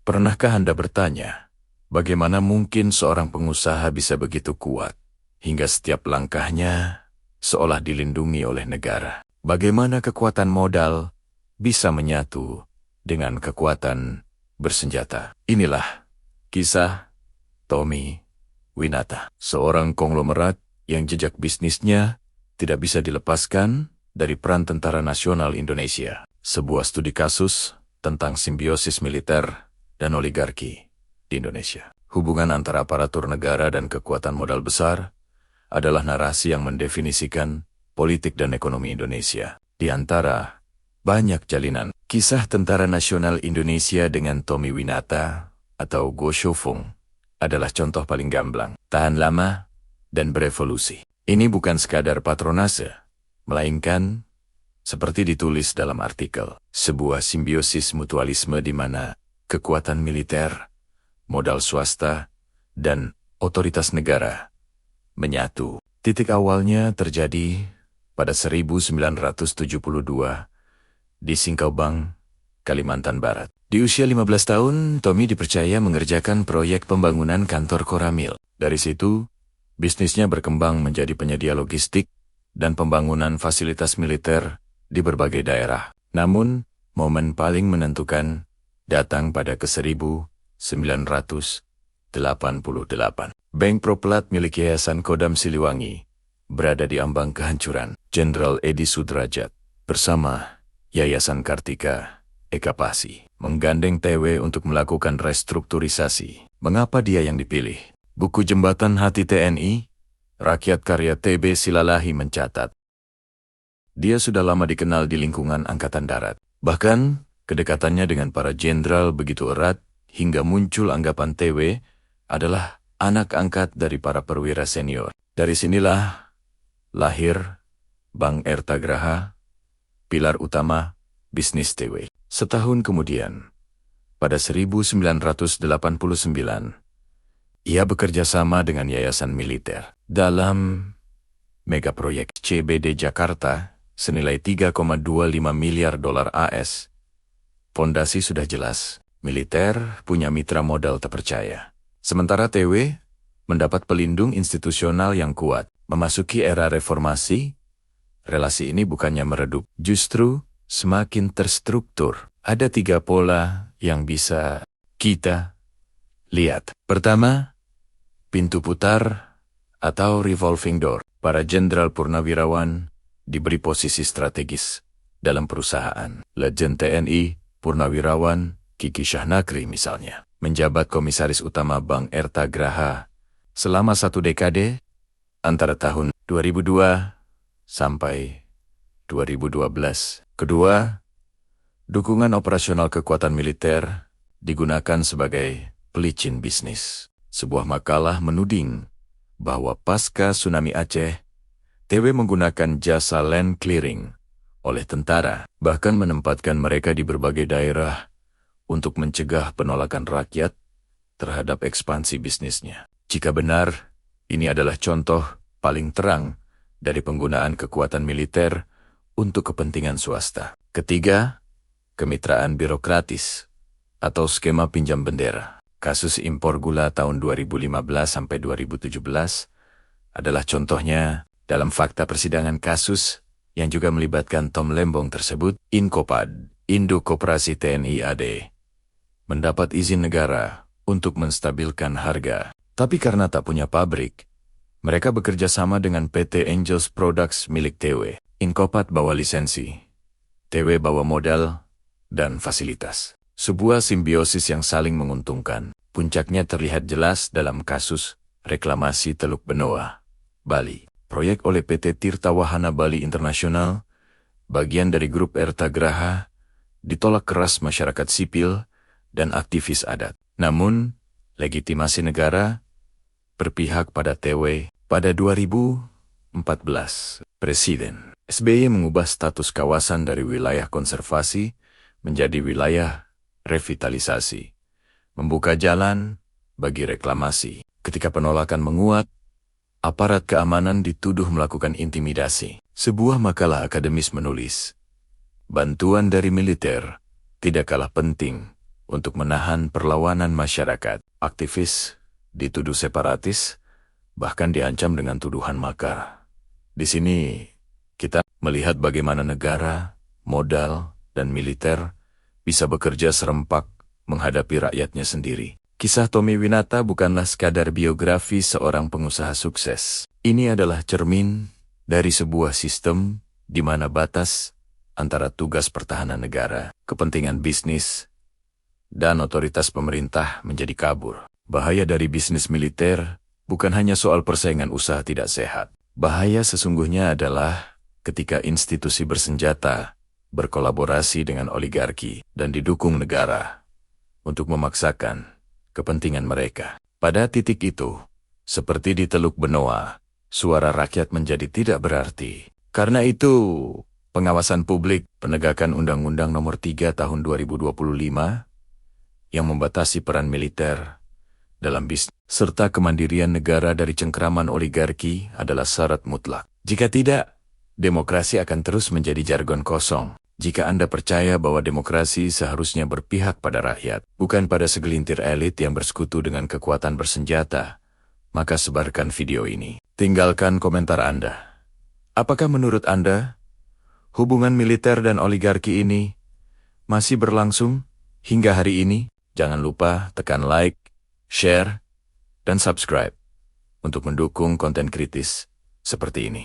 Pernahkah Anda bertanya, bagaimana mungkin seorang pengusaha bisa begitu kuat, hingga setiap langkahnya seolah dilindungi oleh negara? Bagaimana kekuatan modal bisa menyatu dengan kekuatan bersenjata? Inilah kisah Tommy Winata, seorang konglomerat yang jejak bisnisnya tidak bisa dilepaskan dari peran Tentara Nasional Indonesia. Sebuah studi kasus tentang simbiosis militer dan oligarki di Indonesia. Hubungan antara aparatur negara dan kekuatan modal besar adalah narasi yang mendefinisikan politik dan ekonomi Indonesia. Di antara banyak jalinan, kisah Tentara Nasional Indonesia dengan Tommy Winata atau Go Shofung adalah contoh paling gamblang, tahan lama, dan berevolusi. Ini bukan sekadar patronase, melainkan seperti ditulis dalam artikel, sebuah simbiosis mutualisme di mana kekuatan militer, modal swasta, dan otoritas negara menyatu. Titik awalnya terjadi pada 1972 di Singkawang, Kalimantan Barat. Di usia 15 tahun, Tommy dipercaya mengerjakan proyek pembangunan kantor Koramil. Dari situ, bisnisnya berkembang menjadi penyedia logistik dan pembangunan fasilitas militer di berbagai daerah. Namun, momen paling menentukan datang pada ke-1988. Bank Proplat milik Yayasan Kodam Siliwangi berada di ambang kehancuran. Jenderal Edi Sudrajat bersama Yayasan Kartika Ekapasi menggandeng TW untuk melakukan restrukturisasi. Mengapa dia yang dipilih? Buku Jembatan Hati TNI, Rakyat Karya TB Silalahi mencatat, dia sudah lama dikenal di lingkungan Angkatan Darat. Bahkan, kedekatannya dengan para jenderal begitu erat hingga muncul anggapan TW adalah anak angkat dari para perwira senior. Dari sinilah lahir Bank Ertagraha, pilar utama bisnis TW. Setahun kemudian, pada 1989, ia bekerja sama dengan Yayasan Militer dalam megaproyek CBD Jakarta senilai 3,25 miliar dolar AS. Fondasi sudah jelas, militer punya mitra modal terpercaya. Sementara TW mendapat pelindung institusional yang kuat. Memasuki era reformasi, relasi ini bukannya meredup, justru semakin terstruktur. Ada 3 pola yang bisa kita lihat. Pertama, pintu putar atau revolving door. Para jenderal purnawirawan diberi posisi strategis dalam perusahaan. Legend TNI Purnawirawan Kiki Syahnakri misalnya menjabat komisaris utama Bank Ertagraha selama 1 dekade antara tahun 2002 sampai 2012. Kedua, dukungan operasional kekuatan militer digunakan sebagai pelicin bisnis. Sebuah makalah menuding bahwa pasca tsunami Aceh, TW menggunakan jasa land clearing oleh tentara, bahkan menempatkan mereka di berbagai daerah untuk mencegah penolakan rakyat terhadap ekspansi bisnisnya. Jika benar, ini adalah contoh paling terang dari penggunaan kekuatan militer untuk kepentingan swasta. Ketiga, kemitraan birokratis atau skema pinjam bendera. Kasus impor gula tahun 2015 sampai 2017 adalah contohnya. Dalam fakta persidangan kasus yang juga melibatkan Tom Lembong tersebut, Inkopad, Indo Koperasi TNI AD, mendapat izin negara untuk menstabilkan harga. Tapi karena tak punya pabrik, mereka bekerja sama dengan PT Angels Products milik TW. Inkopad bawa lisensi, TW bawa modal dan fasilitas. Sebuah simbiosis yang saling menguntungkan. Puncaknya terlihat jelas dalam kasus reklamasi Teluk Benoa, Bali. Proyek oleh PT Tirta Wahana Bali Internasional, bagian dari grup Ertagraha, ditolak keras masyarakat sipil dan aktivis adat. Namun, legitimasi negara berpihak pada TW. Pada 2014, Presiden SBY mengubah status kawasan dari wilayah konservasi menjadi wilayah revitalisasi, membuka jalan bagi reklamasi. Ketika penolakan menguat, aparat keamanan dituduh melakukan intimidasi. Sebuah makalah akademis menulis, bantuan dari militer tidak kalah penting untuk menahan perlawanan masyarakat. Aktivis dituduh separatis, bahkan diancam dengan tuduhan makar. Di sini, kita melihat bagaimana negara, modal, dan militer bisa bekerja serempak menghadapi rakyatnya sendiri. Kisah Tommy Winata bukanlah sekadar biografi seorang pengusaha sukses. Ini adalah cermin dari sebuah sistem di mana batas antara tugas pertahanan negara, kepentingan bisnis, dan otoritas pemerintah menjadi kabur. Bahaya dari bisnis militer bukan hanya soal persaingan usaha tidak sehat. Bahaya sesungguhnya adalah ketika institusi bersenjata berkolaborasi dengan oligarki dan didukung negara untuk memaksakan kepentingan mereka. Pada titik itu, seperti di Teluk Benoa, suara rakyat menjadi tidak berarti. Karena itu, pengawasan publik, penegakan Undang-Undang Nomor 3 Tahun 2025 yang membatasi peran militer dalam bisnis, serta kemandirian negara dari cengkraman oligarki adalah syarat mutlak. Jika tidak, demokrasi akan terus menjadi jargon kosong. Jika Anda percaya bahwa demokrasi seharusnya berpihak pada rakyat, bukan pada segelintir elit yang bersekutu dengan kekuatan bersenjata, maka sebarkan video ini. Tinggalkan komentar Anda. Apakah menurut Anda, hubungan militer dan oligarki ini masih berlangsung hingga hari ini? Jangan lupa tekan like, share, dan subscribe untuk mendukung konten kritis seperti ini.